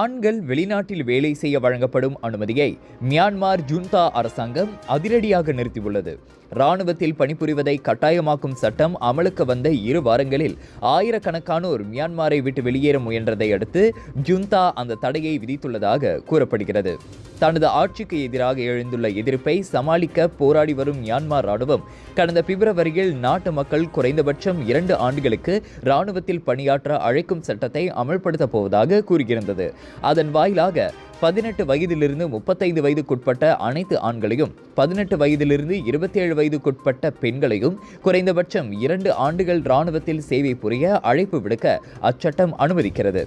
ஆண்கள் வெளிநாட்டில் வேலை செய்ய வழங்கப்படும் அனுமதியை மியான்மர் ஜுன்தா அரசாங்கம் அதிரடியாக நிறுத்தியுள்ளது. ராணுவத்தில் பணிபுரிவதை கட்டாயமாக்கும் சட்டம் அமலுக்கு வந்த 2 வாரங்களில் ஆயிரக்கணக்கானோர் மியான்மரை விட்டு வெளியேற முயன்றதை அடுத்து ஜுன்தா அந்த தடையை விதித்துள்ளதாக கூறப்படுகிறது. தனது ஆட்சிக்கு எதிராக எழுந்துள்ள எதிர்ப்பை சமாளிக்க போராடி வரும் மியான்மர் ராணுவம் கடந்த பிப்ரவரியில் நாட்டு மக்கள் குறைந்தபட்சம் 2 ஆண்டுகளுக்கு ராணுவத்தில் பணியாற்ற அழைக்கும் சட்டத்தை அமல்படுத்தப் போவதாக கூறுகிறது. அதன் வாயிலாக 18 வயதிலிருந்து 35 வயதுக்குட்பட்ட அனைத்து ஆண்களையும் 18 வயதிலிருந்து 27 வயதுக்குட்பட்ட பெண்களையும் குறைந்தபட்சம் 2 ஆண்டுகள் ராணுவத்தில் சேவை புரிய அழைப்பு விடுக்க அச்சட்டம் அனுமதிக்கிறது.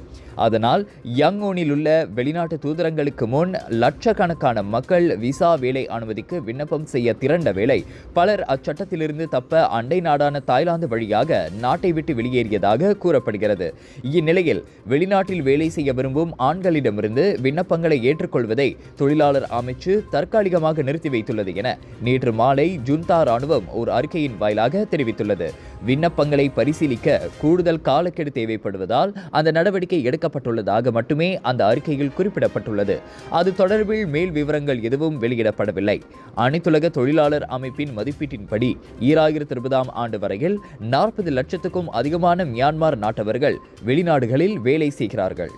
அதனால் யங்கோனில் உள்ள வெளிநாட்டு தூதரங்களுக்கு முன் லட்சக்கணக்கான மக்கள் விசா வேலை அனுமதிக்கு விண்ணப்பம் செய்ய திரண்ட வேளை பலர் அச்சட்டத்திலிருந்து தப்ப அண்டை நாடான தாய்லாந்து வழியாக நாட்டை விட்டு வெளியேறியதாக கூறப்படுகிறது. இந்நிலையில் வெளிநாட்டில் வேலை செய்ய விரும்பும் ஆண்களிடமிருந்து விண்ணப்பங்களை ஏற்றுக்கொள்வதை தொழிலாளர் அமைச்சு தற்காலிகமாக நிறுத்தி வைத்துள்ளது என நேற்று மாலை ஜுன்தா ராணுவம் ஒரு அறிக்கையின் வாயிலாக தெரிவித்துள்ளது. விண்ணப்பங்களை பரிசீலிக்க கூடுதல் காலக்கெடு தேவைப்படுவதால் அந்த நடவடிக்கை எடுக்கப்பட்டுள்ளதாக மட்டுமே அந்த அறிக்கையில் குறிப்பிடப்பட்டுள்ளது. அது தொடர்பில் மேல் விவரங்கள் எதுவும் வெளியிடப்படவில்லை. அனைத்துலக தொழிலாளர் அமைப்பின் மதிப்பீட்டின்படி 2020ஆம் ஆண்டு வரையில் 40 லட்சத்துக்கும் அதிகமான மியான்மர் நாட்டவர்கள் வெளிநாடுகளில் வேலை செய்கிறார்கள்.